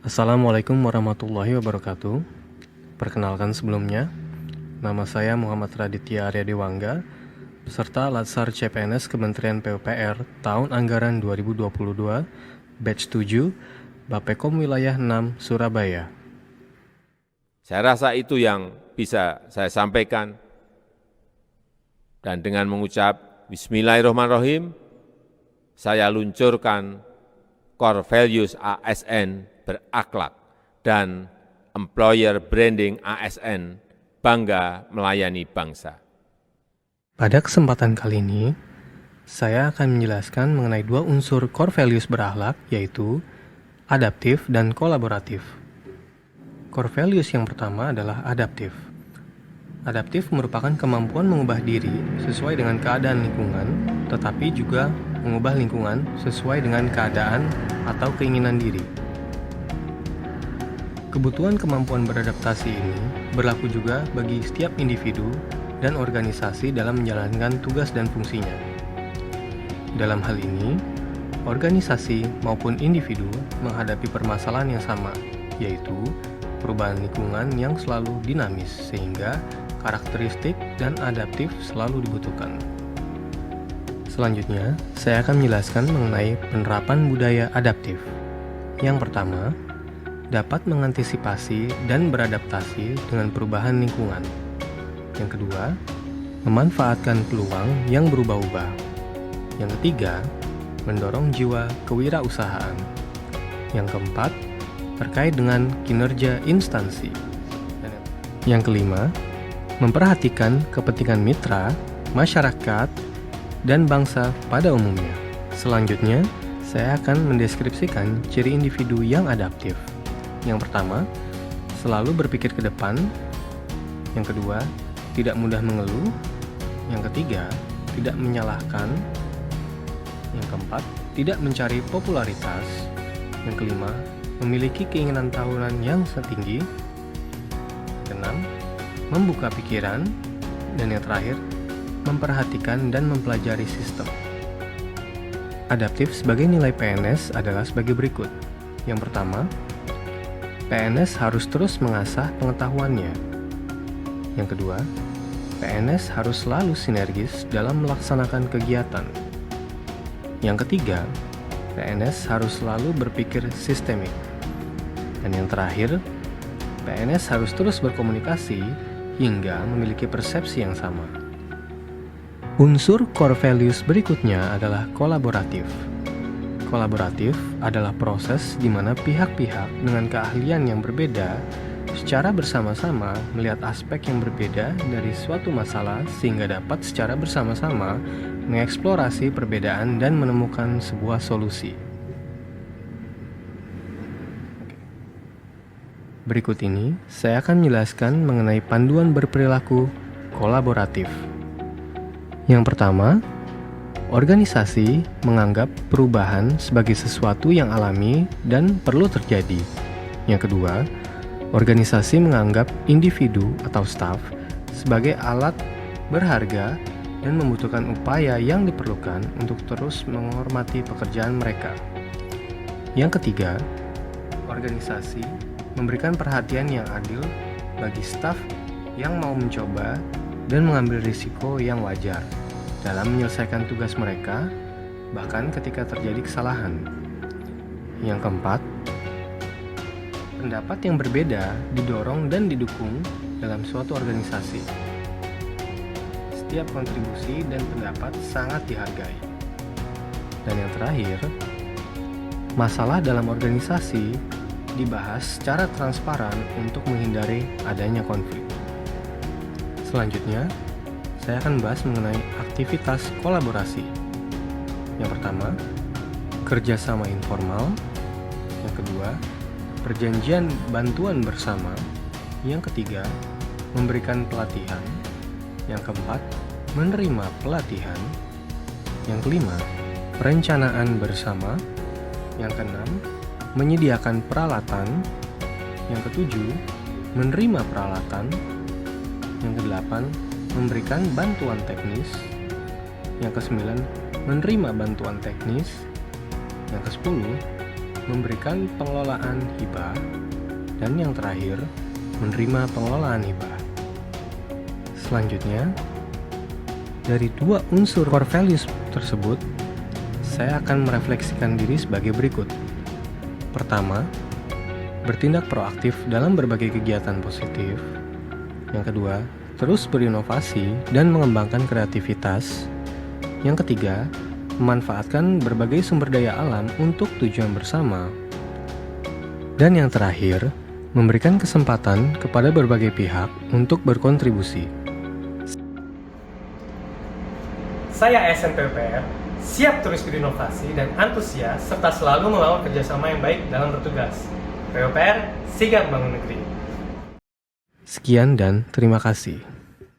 Assalamualaikum warahmatullahi wabarakatuh. Perkenalkan sebelumnya, nama saya Muhammad Raditya Arya Dewangga, peserta Latsar CPNS Kementerian PUPR tahun anggaran 2022, batch 7, Bapekom Wilayah 6, Surabaya. Saya rasa itu yang bisa saya sampaikan. Dan dengan mengucap Bismillahirrahmanirrahim, saya luncurkan Core Values ASN berakhlak dan Employer Branding ASN bangga melayani bangsa. Pada kesempatan kali ini, saya akan menjelaskan mengenai dua unsur core values berakhlak, yaitu adaptif dan kolaboratif. Core values yang pertama adalah adaptif. Adaptif merupakan kemampuan mengubah diri sesuai dengan keadaan lingkungan, tetapi juga mengubah lingkungan sesuai dengan keadaan atau keinginan diri. Kebutuhan kemampuan beradaptasi ini berlaku juga bagi setiap individu dan organisasi dalam menjalankan tugas dan fungsinya. Dalam hal ini, organisasi maupun individu menghadapi permasalahan yang sama, yaitu perubahan lingkungan yang selalu dinamis, sehingga karakteristik dan adaptif selalu dibutuhkan. Selanjutnya, saya akan menjelaskan mengenai penerapan budaya adaptif. Yang pertama, dapat mengantisipasi dan beradaptasi dengan perubahan lingkungan. Yang kedua, memanfaatkan peluang yang berubah-ubah. Yang ketiga, mendorong jiwa kewirausahaan. Yang keempat, terkait dengan kinerja instansi. Yang kelima, memperhatikan kepentingan mitra, masyarakat, dan bangsa pada umumnya. Selanjutnya, saya akan mendeskripsikan ciri individu yang adaptif. Yang pertama, selalu berpikir ke depan. Yang kedua, tidak mudah mengeluh. Yang ketiga, tidak menyalahkan. Yang keempat, tidak mencari popularitas. Yang kelima, memiliki keinginan tahunan yang setinggi. Keenam, membuka pikiran. Dan yang terakhir, memperhatikan dan mempelajari sistem. Adaptif sebagai nilai PNS adalah sebagai berikut. Yang pertama, PNS harus terus mengasah pengetahuannya. Yang kedua, PNS harus selalu sinergis dalam melaksanakan kegiatan. Yang ketiga, PNS harus selalu berpikir sistemik. Dan yang terakhir, PNS harus terus berkomunikasi hingga memiliki persepsi yang sama. Unsur core values berikutnya adalah kolaboratif. Kolaboratif adalah proses di mana pihak-pihak dengan keahlian yang berbeda secara bersama-sama melihat aspek yang berbeda dari suatu masalah sehingga dapat secara bersama-sama mengeksplorasi perbedaan dan menemukan sebuah solusi. Berikut ini, saya akan menjelaskan mengenai panduan berperilaku kolaboratif. Yang pertama, organisasi menganggap perubahan sebagai sesuatu yang alami dan perlu terjadi. Yang kedua, organisasi menganggap individu atau staf sebagai alat berharga dan membutuhkan upaya yang diperlukan untuk terus menghormati pekerjaan mereka. Yang ketiga, organisasi memberikan perhatian yang adil bagi staf yang mau mencoba dan mengambil risiko yang wajar dalam menyelesaikan tugas mereka, bahkan ketika terjadi kesalahan. Yang keempat, pendapat yang berbeda didorong dan didukung dalam suatu organisasi. Setiap kontribusi dan pendapat sangat dihargai. Dan yang terakhir, masalah dalam organisasi dibahas secara transparan untuk menghindari adanya konflik. Selanjutnya, saya akan membahas mengenai aktivitas kolaborasi. Yang pertama, kerjasama informal. Yang kedua, perjanjian bantuan bersama. Yang ketiga, memberikan pelatihan. Yang keempat, menerima pelatihan. Yang kelima, perencanaan bersama. Yang keenam, menyediakan peralatan. Yang ketujuh, menerima peralatan. Yang kedelapan, memberikan bantuan teknis. Yang kesembilan, menerima bantuan teknis. Yang ke-10, memberikan pengelolaan hibah. Dan yang terakhir, menerima pengelolaan hibah. Selanjutnya, dari dua unsur core values tersebut, saya akan merefleksikan diri sebagai berikut. Pertama, bertindak proaktif dalam berbagai kegiatan positif. Yang kedua, terus berinovasi dan mengembangkan kreativitas. Yang ketiga, memanfaatkan berbagai sumber daya alam untuk tujuan bersama. Dan yang terakhir, memberikan kesempatan kepada berbagai pihak untuk berkontribusi. Saya ASN PUPR, siap terus berinovasi dan antusias serta selalu membangun kerjasama yang baik dalam bertugas. PUPR, sigap bangun negeri. Sekian dan terima kasih.